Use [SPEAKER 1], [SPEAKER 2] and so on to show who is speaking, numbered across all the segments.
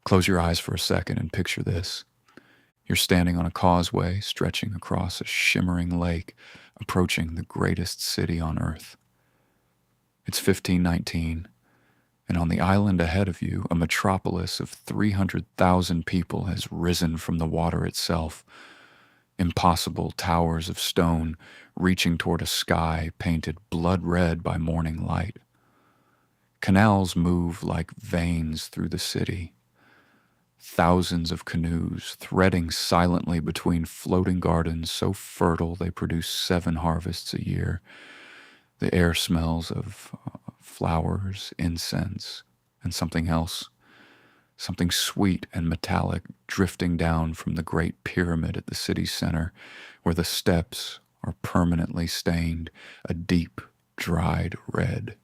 [SPEAKER 1] Close your eyes for a second and picture this. You're standing on a causeway stretching across a shimmering lake, approaching the greatest city on earth. It's 1519, and on the island ahead of you, a metropolis of 300,000 people has risen from the water itself. Impossible towers of stone reaching toward a sky painted blood red by morning light. Canals move like veins through the city. Thousands of canoes threading silently between floating gardens so fertile they produce 7 harvests a year. The air smells of flowers, incense, and something else, something sweet and metallic drifting down from the great pyramid at the city's center, where the steps are permanently stained a deep, dried red.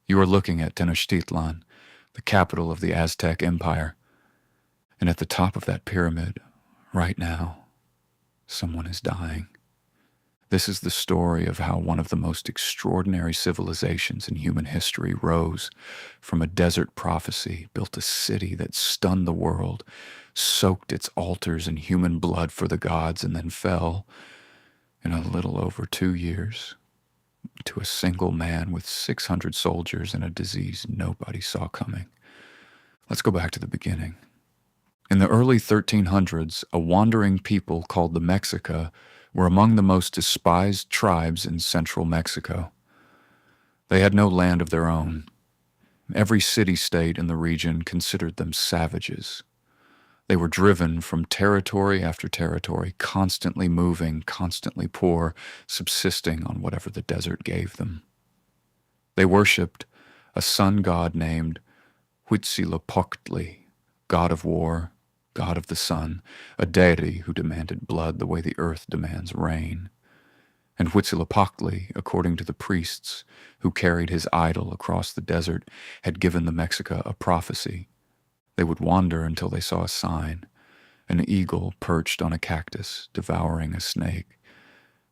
[SPEAKER 1] You are looking at Tenochtitlan, the capital of the Aztec Empire, and at the top of that pyramid, right now, someone is dying. This is the story of how one of the most extraordinary civilizations in human history rose from a desert prophecy, built a city that stunned the world, soaked its altars in human blood for the gods, and then fell, in a little over 2 years, to a single man with 600 soldiers and a disease nobody saw coming. Let's go back to the beginning. In the early 1300s, a wandering people called the Mexica were among the most despised tribes in central Mexico. They had no land of their own. Every city-state in the region considered them savages. They were driven from territory after territory, constantly moving, constantly poor, subsisting on whatever the desert gave them. They worshipped a sun god named Huitzilopochtli, god of war, god of the sun, a deity who demanded blood the way the earth demands rain. And Huitzilopochtli, according to the priests who carried his idol across the desert, had given the Mexica a prophecy. They would wander until they saw a sign, an eagle perched on a cactus, devouring a snake.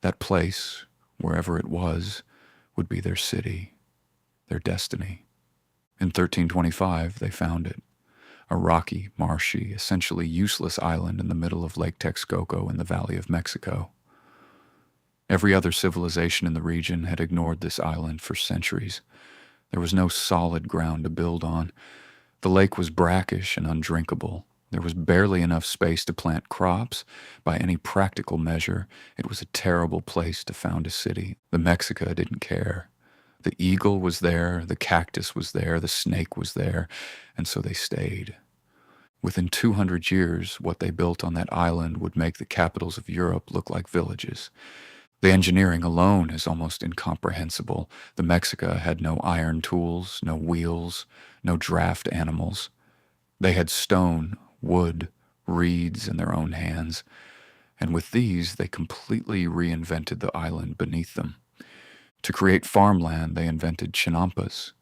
[SPEAKER 1] That place, wherever it was, would be their city, their destiny. In 1325, they found it. A rocky, marshy, essentially useless island in the middle of Lake Texcoco in the Valley of Mexico. Every other civilization in the region had ignored this island for centuries. There was no solid ground to build on. The lake was brackish and undrinkable. There was barely enough space to plant crops. By any practical measure, it was a terrible place to found a city. The Mexica didn't care. The eagle was there, the cactus was there, the snake was there, and so they stayed. Within 200 years, what they built on that island would make the capitals of Europe look like villages. The engineering alone is almost incomprehensible. The Mexica had no iron tools, no wheels, no draft animals. They had stone, wood, reeds in their own hands, and with these they completely reinvented the island beneath them. To create farmland, they invented chinampas,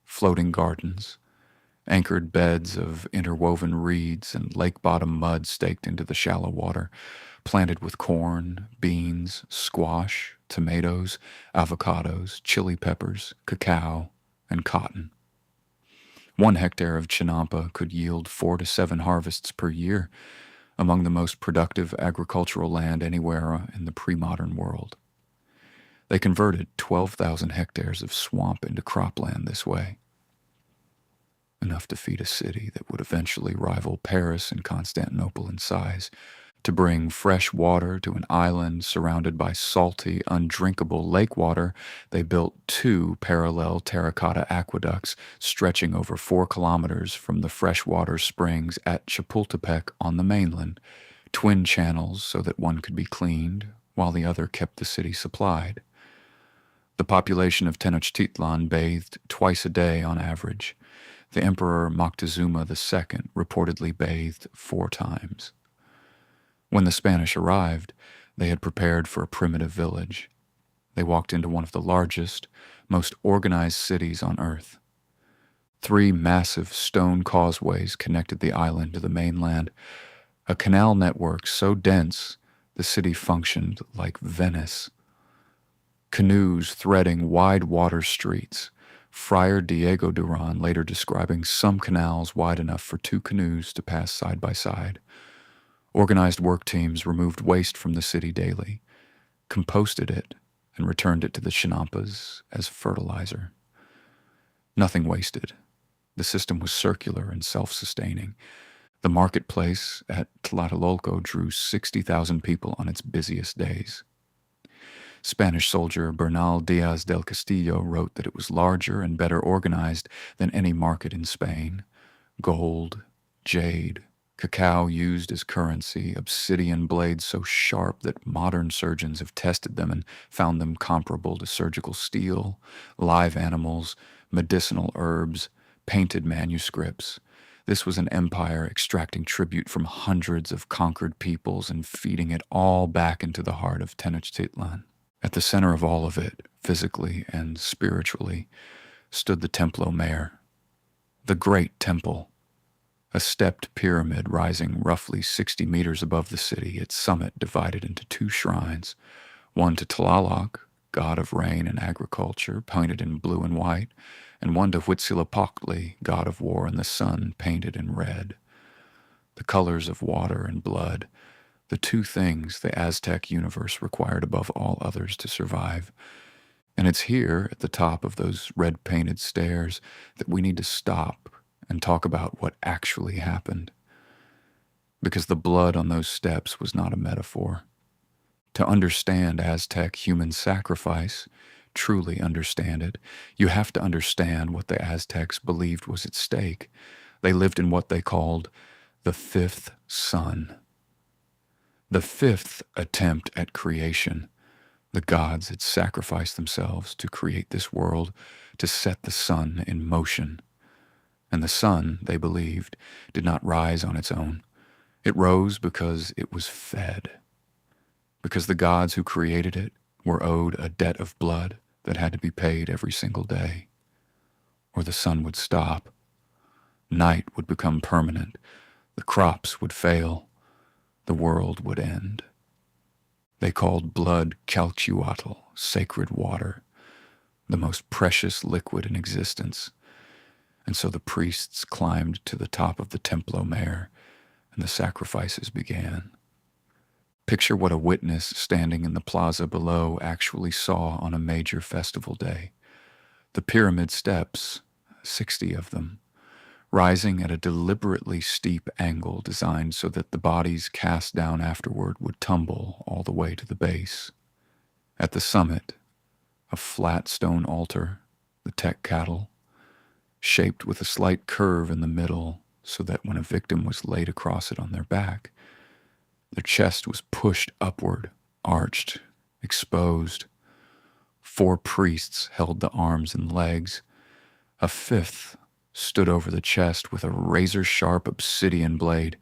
[SPEAKER 1] floating gardens, anchored beds of interwoven reeds and lake-bottom mud staked into the shallow water, planted with corn, beans, squash, tomatoes, avocados, chili peppers, cacao, and cotton. 1 hectare of chinampa could yield 4 to 7 harvests per year, among the most productive agricultural land anywhere in the pre-modern world. They converted 12,000 hectares of swamp into cropland this way, enough to feed a city that would eventually rival Paris and Constantinople in size. To bring fresh water to an island surrounded by salty, undrinkable lake water, they built 2 parallel terracotta aqueducts stretching over 4 kilometers from the freshwater springs at Chapultepec on the mainland, twin channels so that one could be cleaned while the other kept the city supplied. The population of Tenochtitlan bathed twice a day on average. The Emperor Moctezuma II reportedly bathed 4 times. When the Spanish arrived, they had prepared for a primitive village. They walked into one of the largest, most organized cities on Earth. 3 massive stone causeways connected the island to the mainland, a canal network so dense the city functioned like Venice. Canoes threading wide water streets, Friar Diego Duran later describing some canals wide enough for 2 canoes to pass side by side. Organized work teams removed waste from the city daily, composted it, and returned it to the chinampas as fertilizer. Nothing wasted. The system was circular and self-sustaining. The marketplace at Tlatelolco drew 60,000 people on its busiest days. Spanish soldier Bernal Diaz del Castillo wrote that it was larger and better organized than any market in Spain. Gold, jade, cacao used as currency, obsidian blades so sharp that modern surgeons have tested them and found them comparable to surgical steel, live animals, medicinal herbs, painted manuscripts. This was an empire extracting tribute from hundreds of conquered peoples and feeding it all back into the heart of Tenochtitlan. At the center of all of it, physically and spiritually, stood the Templo Mayor, the great temple, a stepped pyramid rising roughly 60 meters above the city, its summit divided into 2 shrines, one to Tlaloc, god of rain and agriculture, painted in blue and white, and one to Huitzilopochtli, god of war and the sun, painted in red. The colors of water and blood, the 2 things the Aztec universe required above all others to survive. And it's here, at the top of those red-painted stairs, that we need to stop and talk about what actually happened. Because the blood on those steps was not a metaphor. To understand Aztec human sacrifice, truly understand it, you have to understand what the Aztecs believed was at stake. They lived in what they called the 5th sun. The 5th attempt at creation. The gods had sacrificed themselves to create this world, to set the sun in motion. And the sun, they believed, did not rise on its own. It rose because it was fed. Because the gods who created it were owed a debt of blood that had to be paid every single day. Or the sun would stop. Night would become permanent. The crops would fail. The world would end. They called blood calcuatl, sacred water, the most precious liquid in existence. And so the priests climbed to the top of the Templo Mayor, and the sacrifices began. Picture what a witness standing in the plaza below actually saw on a major festival day. The pyramid steps, 60 of them, rising at a deliberately steep angle designed so that the bodies cast down afterward would tumble all the way to the base. At the summit, a flat stone altar, the Tech-catl, shaped with a slight curve in the middle so that when a victim was laid across it on their back, their chest was pushed upward, arched, exposed. 4 priests held the arms and legs. A 5th stood over the chest with a razor-sharp obsidian blade,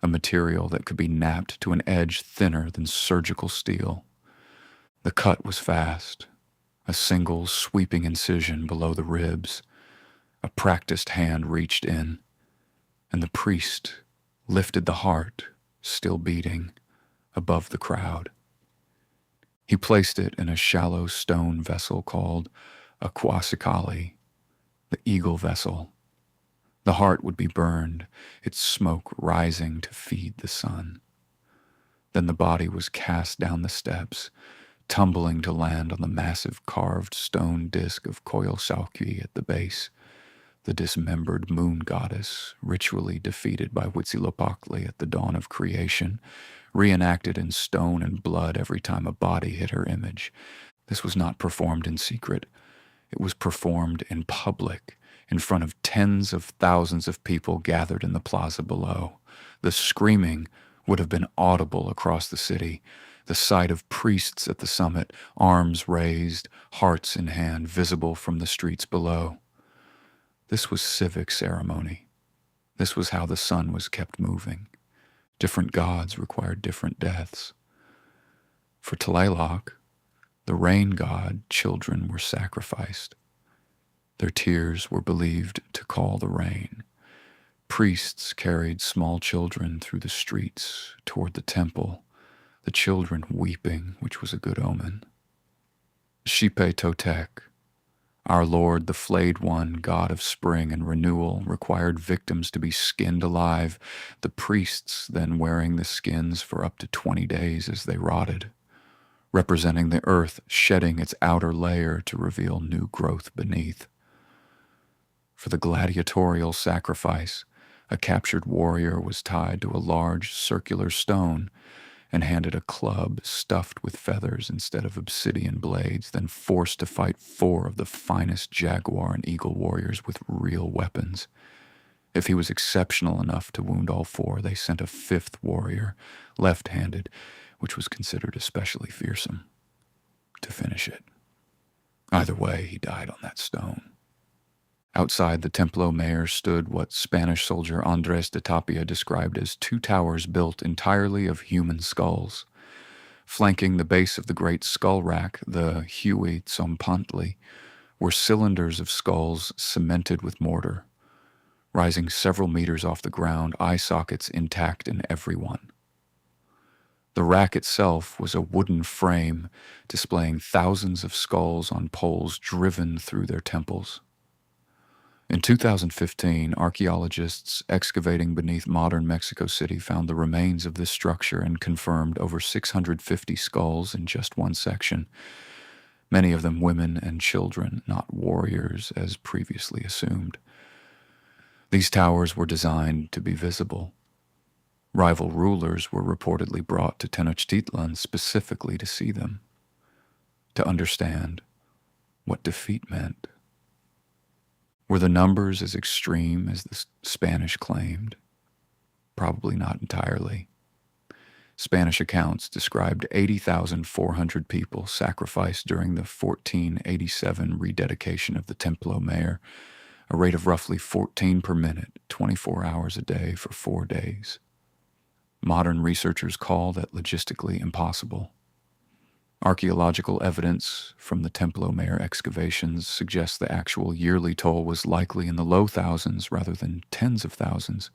[SPEAKER 1] a material that could be knapped to an edge thinner than surgical steel. The cut was fast, a single sweeping incision below the ribs. A practiced hand reached in, and the priest lifted the heart, still beating, above the crowd. He placed it in a shallow stone vessel called a causeway, the eagle vessel. The heart would be burned, its smoke rising to feed the sun. Then the body was cast down the steps, tumbling to land on the massive carved stone disk of Coyolxauhqui at the base, the dismembered moon goddess, ritually defeated by Huitzilopochtli at the dawn of creation, reenacted in stone and blood every time a body hit her image. This was not performed in secret. It was performed in public, in front of tens of thousands of people gathered in the plaza below. The screaming would have been audible across the city. The sight of priests at the summit, arms raised, hearts in hand, visible from the streets below. This was civic ceremony. This was how the sun was kept moving. Different gods required different deaths. For Tlaloc, the rain god, children were sacrificed. Their tears were believed to call the rain. Priests carried small children through the streets toward the temple, the children weeping, which was a good omen. Xipe Totec, Our Lord, the flayed one, God of spring and renewal, required victims to be skinned alive, the priests then wearing the skins for up to 20 days as they rotted, representing the earth shedding its outer layer to reveal new growth beneath. For the gladiatorial sacrifice, a captured warrior was tied to a large circular stone and handed a club stuffed with feathers instead of obsidian blades, then forced to fight 4 of the finest jaguar and eagle warriors with real weapons. If he was exceptional enough to wound all 4, they sent a 5th warrior, left-handed, which was considered especially fearsome, to finish it. Either way, he died on that stone. Outside the Templo Mayor stood what Spanish soldier Andres de Tapia described as 2 towers built entirely of human skulls. Flanking the base of the great skull rack, the Huey Tzompantli, were cylinders of skulls cemented with mortar, rising several meters off the ground, eye sockets intact in every one. The rack itself was a wooden frame displaying thousands of skulls on poles driven through their temples. In 2015, archaeologists excavating beneath modern Mexico City found the remains of this structure and confirmed over 650 skulls in just one section, many of them women and children, not warriors as previously assumed. These towers were designed to be visible. Rival rulers were reportedly brought to Tenochtitlan specifically to see them, to understand what defeat meant. Were the numbers as extreme as the Spanish claimed? Probably not entirely. Spanish accounts described 80,400 people sacrificed during the 1487 rededication of the Templo Mayor, a rate of roughly 14 per minute, 24 hours a day for 4 days. Modern researchers call that logistically impossible. Archaeological evidence from the Templo Mayor excavations suggests the actual yearly toll was likely in the low thousands rather than tens of thousands,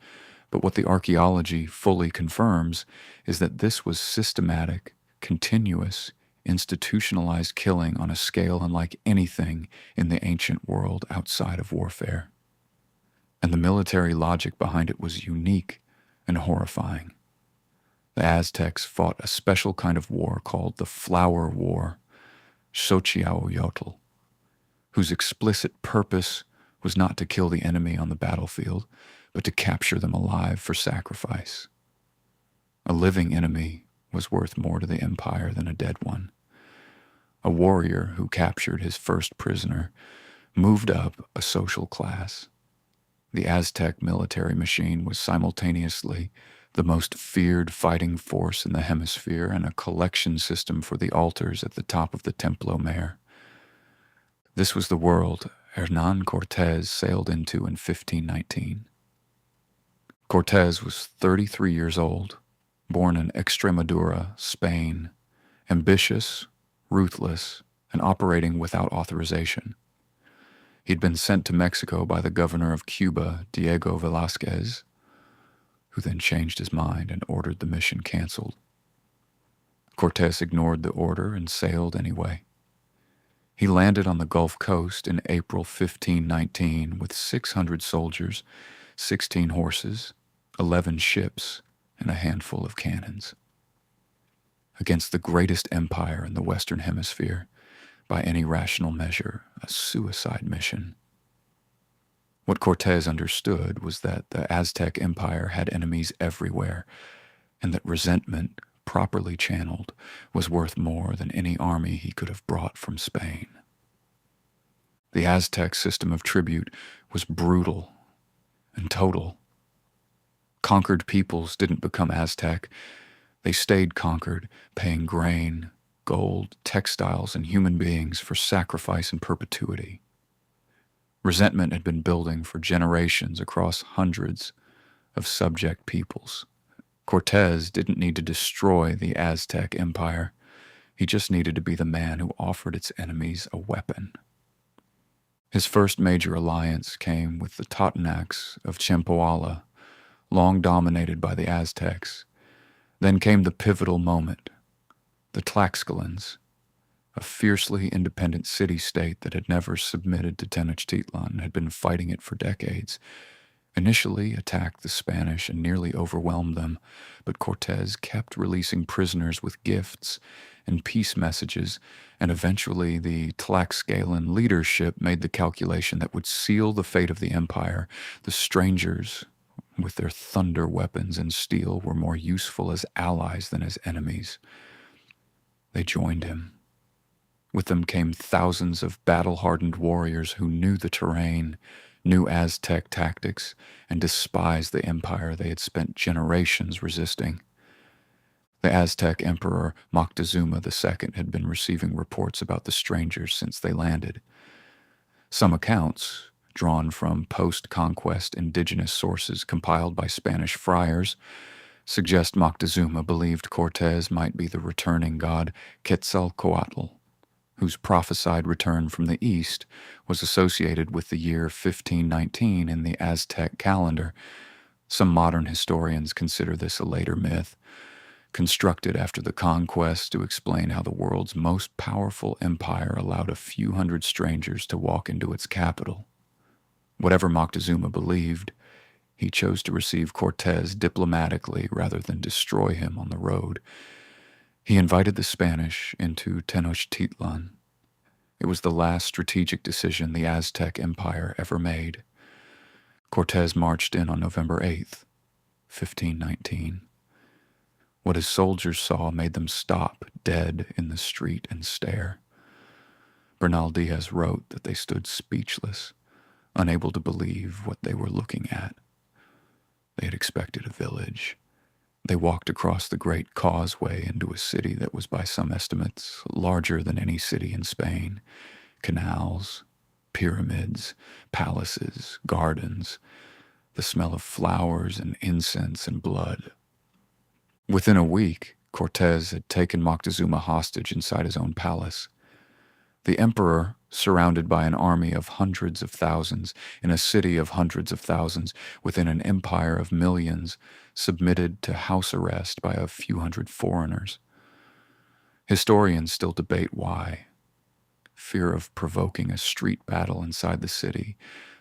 [SPEAKER 1] but what the archaeology fully confirms is that this was systematic, continuous, institutionalized killing on a scale unlike anything in the ancient world outside of warfare. And the military logic behind it was unique and horrifying. The Aztecs fought a special kind of war called the Flower War, Xochiaoyotl, whose explicit purpose was not to kill the enemy on the battlefield, but to capture them alive for sacrifice. A living enemy was worth more to the empire than a dead one. A warrior who captured his first prisoner moved up a social class. The Aztec military machine was simultaneously the most feared fighting force in the hemisphere and a collection system for the altars at the top of the Templo Mayor. This was the world Hernán Cortés sailed into in 1519. Cortés was 33 years old, born in Extremadura, Spain, ambitious, ruthless, and operating without authorization. He'd been sent to Mexico by the governor of Cuba, Diego Velázquez, who then changed his mind and ordered the mission canceled. Cortés ignored the order and sailed anyway. He landed on the Gulf Coast in April 1519 with 600 soldiers, 16 horses, 11 ships, and a handful of cannons. Against the greatest empire in the Western Hemisphere, by any rational measure, a suicide mission. What Cortés understood was that the Aztec Empire had enemies everywhere, and that resentment, properly channeled, was worth more than any army he could have brought from Spain. The Aztec system of tribute was brutal and total. Conquered peoples didn't become Aztec. They stayed conquered, paying grain, gold, textiles, and human beings for sacrifice and perpetuity. Resentment had been building for generations across hundreds of subject peoples. Cortés didn't need to destroy the Aztec Empire. He just needed to be the man who offered its enemies a weapon. His first major alliance came with the Totonacs of Chempoala, long dominated by the Aztecs. Then came the pivotal moment, the Tlaxcalans, a fiercely independent city-state that had never submitted to Tenochtitlan and had been fighting it for decades, initially attacked the Spanish and nearly overwhelmed them, but Cortés kept releasing prisoners with gifts and peace messages, and eventually the Tlaxcalan leadership made the calculation that would seal the fate of the empire. The strangers, with their thunder weapons and steel, were more useful as allies than as enemies. They joined him. With them came thousands of battle-hardened warriors who knew the terrain, knew Aztec tactics, and despised the empire they had spent generations resisting. The Aztec Emperor Moctezuma II had been receiving reports about the strangers since they landed. Some accounts, drawn from post-conquest indigenous sources compiled by Spanish friars, suggest Moctezuma believed Cortés might be the returning god Quetzalcoatl, whose prophesied return from the east was associated with the year 1519 in the Aztec calendar. Some modern historians consider this a later myth, constructed after the Conquest to explain how the world's most powerful empire allowed a few hundred strangers to walk into its capital. Whatever Moctezuma believed, he chose to receive Cortés diplomatically rather than destroy him on the road. He invited the Spanish into Tenochtitlan. It was the last strategic decision the Aztec Empire ever made. Cortés marched in on November 8th, 1519. What his soldiers saw made them stop dead in the street and stare. Bernal Diaz wrote that they stood speechless, unable to believe what they were looking at. They had expected a village. They walked across the great causeway into a city that was by some estimates larger than any city in Spain. Canals, pyramids, palaces, gardens, the smell of flowers and incense and blood. Within a week, Cortés had taken Moctezuma hostage inside his own palace. The emperor, surrounded by an army of hundreds of thousands, in a city of hundreds of thousands, within an empire of millions, submitted to house arrest by a few hundred foreigners. Historians still debate why. Fear of provoking a street battle inside the city,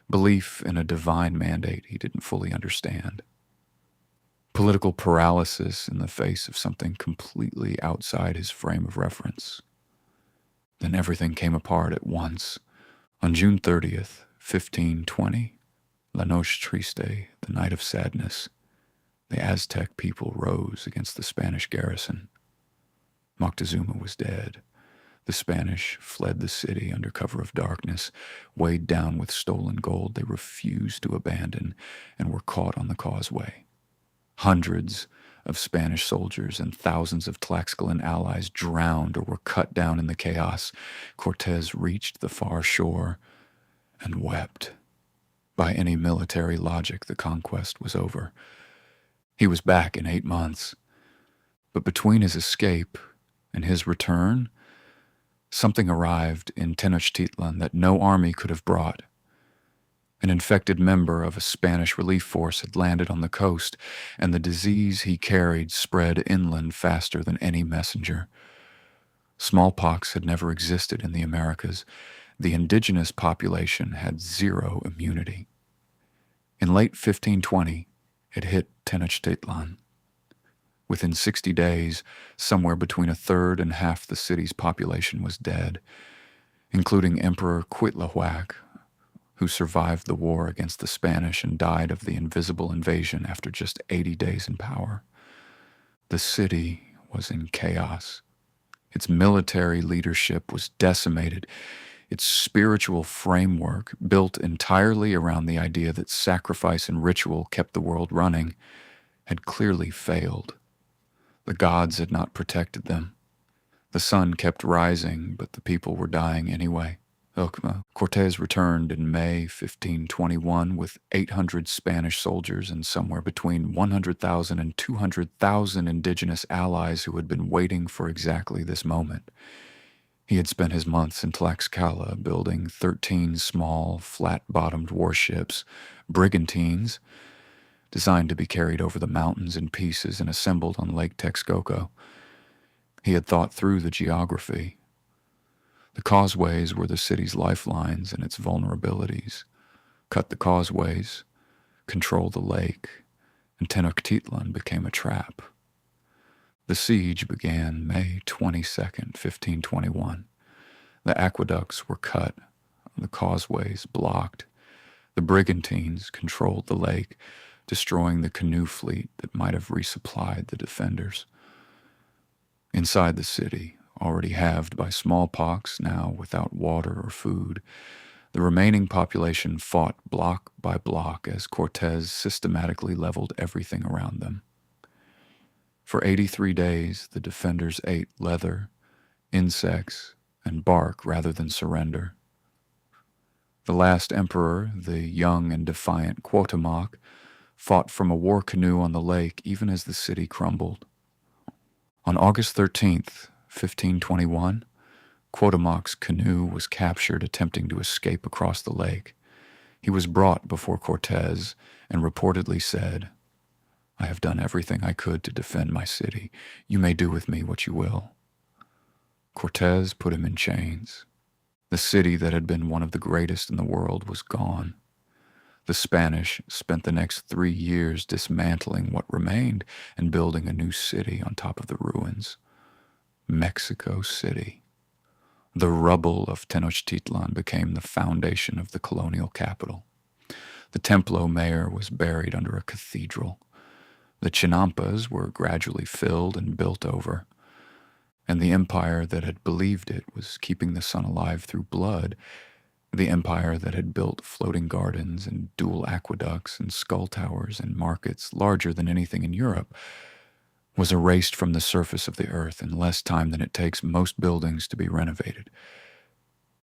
[SPEAKER 1] belief in a divine mandate he didn't fully understand. Political paralysis in the face of something completely outside his frame of reference. Then everything came apart at once. On June 30th, 1520, La Noche Triste, the night of sadness, the Aztec people rose against the Spanish garrison. Moctezuma was dead. The Spanish fled the city under cover of darkness. Weighed down with stolen gold, they refused to abandon and were caught on the causeway. Hundreds of Spanish soldiers and thousands of Tlaxcalan allies drowned or were cut down in the chaos. Cortés reached the far shore and wept. By any military logic, the conquest was over. He was back in 8 months. But between his escape and his return, something arrived in Tenochtitlan that no army could have brought. An infected member of a Spanish relief force had landed on the coast, and the disease he carried spread inland faster than any messenger. Smallpox had never existed in the Americas. The indigenous population had zero immunity. In late 1520, it hit Tenochtitlan. Within 60 days, somewhere between a third and half the city's population was dead, including Emperor Cuitlahuac, who survived the war against the Spanish and died of the invisible invasion after just 80 days in power. The city was in chaos. Its military leadership was decimated. Its spiritual framework, built entirely around the idea that sacrifice and ritual kept the world running, had clearly failed. The gods had not protected them. The sun kept rising, but the people were dying anyway. Cortés returned in May 1521 with 800 Spanish soldiers and somewhere between 100,000 and 200,000 indigenous allies who had been waiting for exactly this moment. He had spent his months in Tlaxcala building 13 small, flat-bottomed warships, brigantines, designed to be carried over the mountains in pieces and assembled on Lake Texcoco. He had thought through the geography. The causeways were the city's lifelines and its vulnerabilities. Cut the causeways, control the lake, and Tenochtitlan became a trap. The siege began May 22nd, 1521. The aqueducts were cut, the causeways blocked. The brigantines controlled the lake, destroying the canoe fleet that might have resupplied the defenders. Inside the city, already halved by smallpox, now without water or food, the remaining population fought block by block as Cortés systematically leveled everything around them. For 83 days, the defenders ate leather, insects, and bark rather than surrender. The last emperor, the young and defiant Cuauhtémoc, fought from a war canoe on the lake even as the city crumbled. On August 13th, 1521, Cuauhtémoc's canoe was captured attempting to escape across the lake. He was brought before Cortés and reportedly said, "I have done everything I could to defend my city. You may do with me what you will." Cortés put him in chains. The city that had been one of the greatest in the world was gone. The Spanish spent the next 3 years dismantling what remained and building a new city on top of the ruins. Mexico City. The rubble of Tenochtitlan became the foundation of the colonial capital. The Templo Mayor was buried under a cathedral. The chinampas were gradually filled and built over. And the empire that had believed it was keeping the sun alive through blood, the empire that had built floating gardens and dual aqueducts and skull towers and markets larger than anything in Europe, was erased from the surface of the earth in less time than it takes most buildings to be renovated.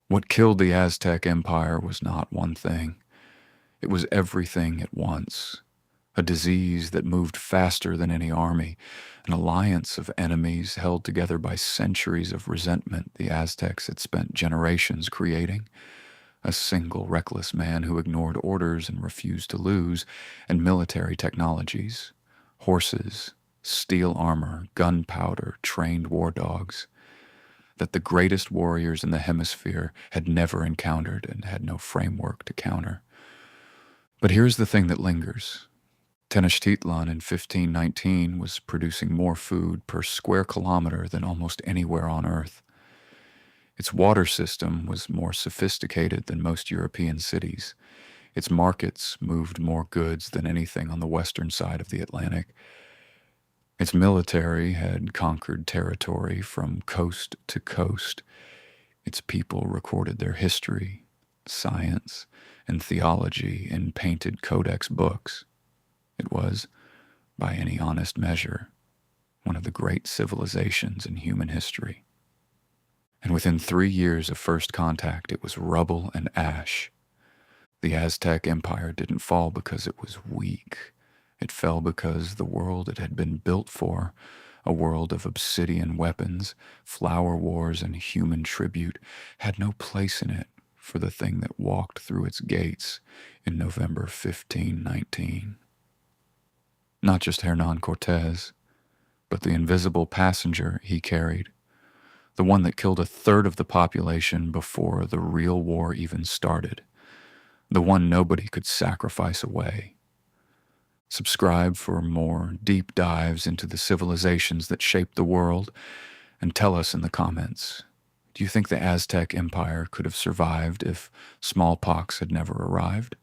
[SPEAKER 1] What killed the Aztec Empire was not one thing. It was everything at once. A disease that moved faster than any army, an alliance of enemies held together by centuries of resentment the Aztecs had spent generations creating, a single reckless man who ignored orders and refused to lose, and military technologies, horses, steel armor, gunpowder, trained war dogs, that the greatest warriors in the hemisphere had never encountered and had no framework to counter. But here's the thing that lingers. Tenochtitlan in 1519 was producing more food per square kilometer than almost anywhere on Earth. Its water system was more sophisticated than most European cities. Its markets moved more goods than anything on the western side of the Atlantic. Its military had conquered territory from coast to coast. Its people recorded their history, science, and theology in painted codex books. It was, by any honest measure, one of the great civilizations in human history. And within 3 years of first contact, it was rubble and ash. The Aztec Empire didn't fall because it was weak. It fell because the world it had been built for, a world of obsidian weapons, flower wars, and human tribute, had no place in it for the thing that walked through its gates in November 1519. Not just Hernán Cortés, but the invisible passenger he carried, the one that killed 1/3 of the population before the real war even started, the one nobody could sacrifice away. Subscribe for more deep dives into the civilizations that shaped the world, and tell us in the comments, do you think the Aztec Empire could have survived if smallpox had never arrived?